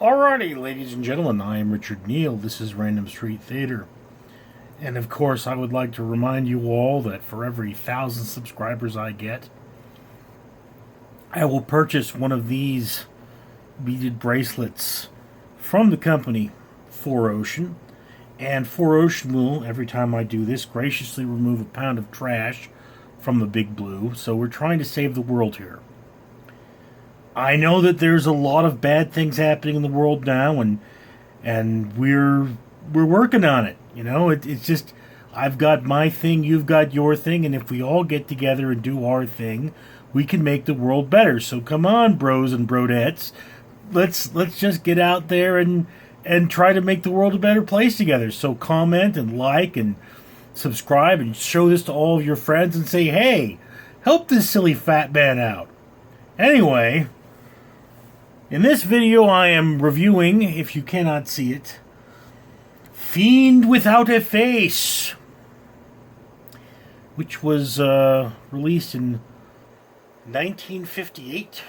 Alrighty, ladies and gentlemen, I am Richard Neal. This is Random Street Theater. And of course, I would like to remind you all that for every 1,000 subscribers I get, I will purchase one of these beaded bracelets from the company 4Ocean. And 4Ocean will, every time I do this, graciously remove a pound of trash from the Big Blue. So we're trying to save the world here. I know that there's a lot of bad things happening in the world now, and we're working on it. You know, it's just I've got my thing, you've got your thing, and if we all get together and do our thing, we can make the world better. So come on, bros and brodettes, let's just get out there and try to make the world a better place together. So comment and like and subscribe and show this to all of your friends and say, hey, help this silly fat man out. Anyway. In this video, I am reviewing, if you cannot see it, Fiend Without a Face, which was released in 1958.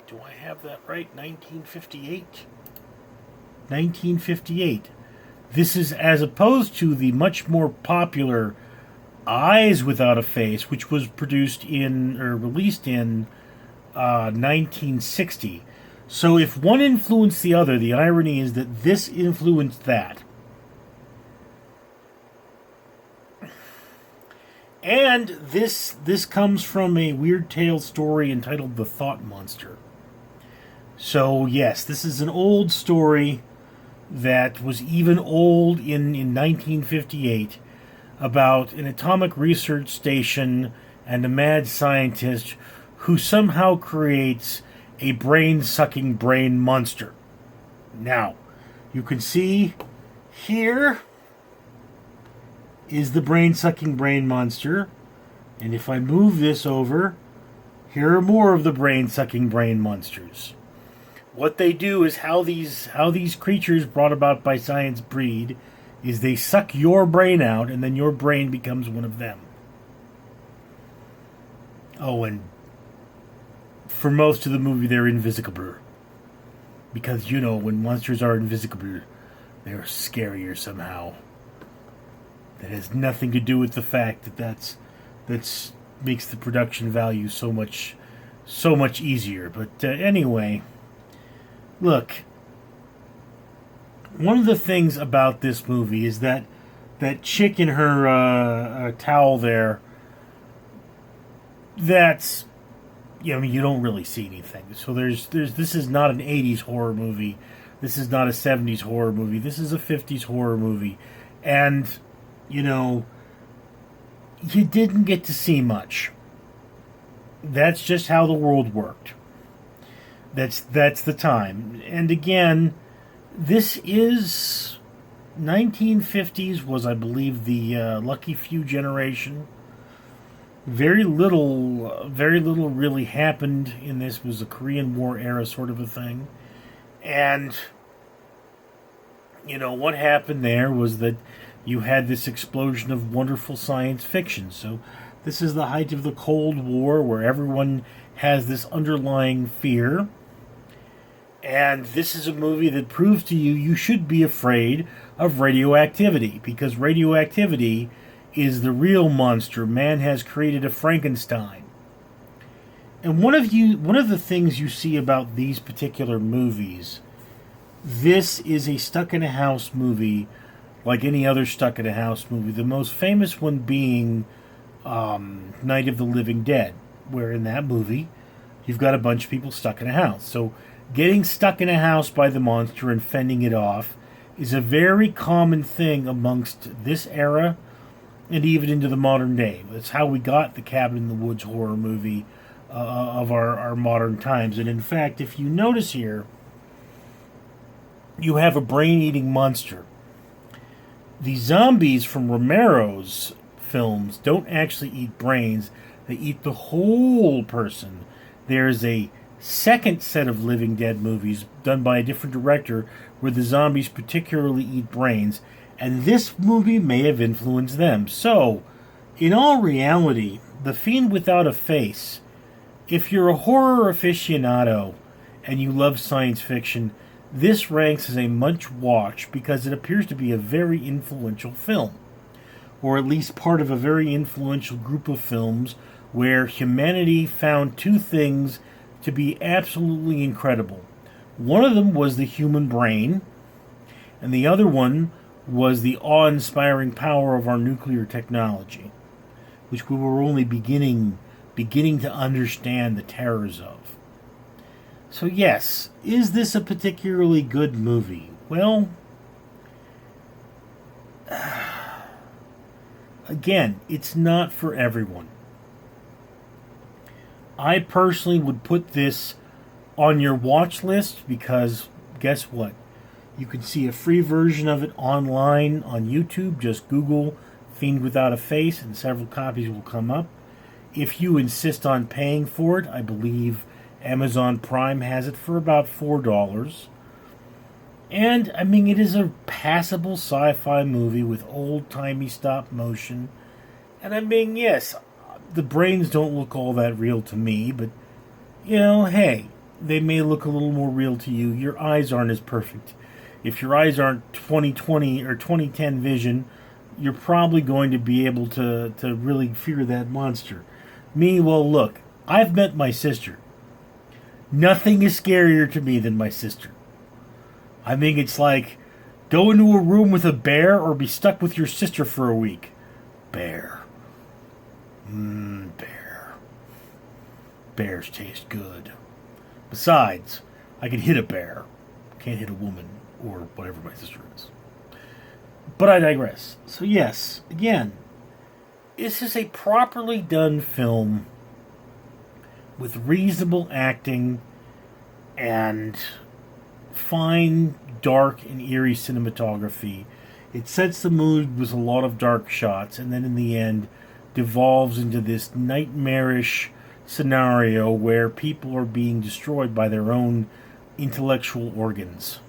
Do I have that right? 1958? 1958. This is as opposed to the much more popular Eyes Without a Face, which was released in 1960. So if one influenced the other, the irony is that this influenced that. And this comes from a Weird Tales story entitled The Thought Monster. So yes, this is an old story that was even old in 1958 about an atomic research station and a mad scientist who somehow creates a brain-sucking brain monster. Now, you can see here is the brain-sucking brain monster. And if I move this over, here are more of the brain-sucking brain monsters. What they do is how these creatures brought about by science breed is they suck your brain out and then your brain becomes one of them. Oh, and for most of the movie, they're invisible. Because, you know, when monsters are invisible, they're scarier somehow. That has nothing to do with the fact that that's makes the production value so much easier. But anyway, look. One of the things about this movie is that chick in her towel there. That's, I mean, you don't really see anything. So this is not an 80s horror movie. This is not a 70s horror movie. This is a 50s horror movie. And, you know, you didn't get to see much. That's just how the world worked. That's the time. And again, this is 1950s was, I believe, the Lucky Few generation. Very little really happened in this. It was a Korean War era sort of a thing. And, you know, what happened there was that you had this explosion of wonderful science fiction. So this is the height of the Cold War, where everyone has this underlying fear. And this is a movie that proves to you should be afraid of radioactivity, because radioactivity is the real monster. Man has created a Frankenstein. And one of the things you see about these particular movies, this is a stuck-in-a-house movie like any other stuck-in-a-house movie. The most famous one being Night of the Living Dead, where in that movie you've got a bunch of people stuck in a house. So getting stuck in a house by the monster and fending it off is a very common thing amongst this era and even into the modern day. That's how we got the Cabin in the Woods horror movie of our modern times. And in fact, if you notice here, you have a brain-eating monster. The zombies from Romero's films don't actually eat brains. They eat the whole person. There's a second set of Living Dead movies done by a different director where the zombies particularly eat brains, and this movie may have influenced them. So, in all reality, The Fiend Without a Face, if you're a horror aficionado and you love science fiction, this ranks as a much watch because it appears to be a very influential film, or at least part of a very influential group of films where humanity found two things to be absolutely incredible. One of them was the human brain, and the other one was the awe-inspiring power of our nuclear technology, which we were only beginning to understand the terrors of. So yes, is this a particularly good movie? Well, again, it's not for everyone. I personally would put this on your watch list because guess what? You can see a free version of it online on YouTube. Just Google Fiend Without a Face and several copies will come up. If you insist on paying for it, I believe Amazon Prime has it for about $4. And, I mean, it is a passable sci-fi movie with old-timey stop motion. And, I mean, yes, the brains don't look all that real to me, but, you know, hey, they may look a little more real to you. Your eyes aren't as perfect. If your eyes aren't 2020 or 2010 vision, you're probably going to be able to really fear that monster. Me, well, look, I've met my sister. Nothing is scarier to me than my sister. I mean, it's like, go into a room with a bear or be stuck with your sister for a week. Bear. Bear. Bears taste good. Besides, I can hit a bear. Can't hit a woman or whatever my sister is. But I digress. So yes, again, this is a properly done film with reasonable acting and fine, dark, and eerie cinematography. It sets the mood with a lot of dark shots, and then in the end devolves into this nightmarish scenario where people are being destroyed by their own intellectual organs.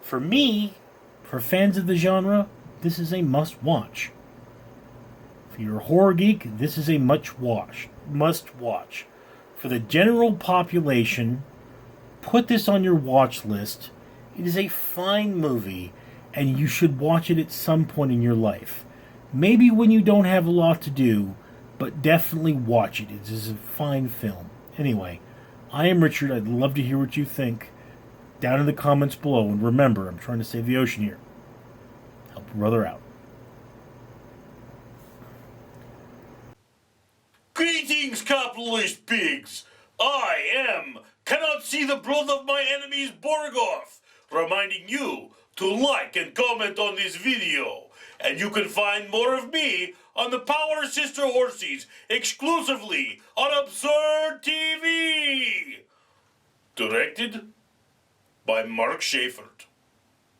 For me, for fans of the genre, this is a must-watch. If you're a horror geek, this is a must-watch. For the general population, put this on your watch list. It is a fine movie, and you should watch it at some point in your life. Maybe when you don't have a lot to do, but definitely watch it. It is a fine film. Anyway, I am Richard. I'd love to hear what you think down in the comments below. And remember, I'm trying to save the ocean here. Help a brother out. Greetings, capitalist pigs! Cannot see the blood of my enemies Borgoff, reminding you to like and comment on this video. And you can find more of me on the Power Sister Horsies exclusively on Absurd TV. Directed by Mark Schaefert.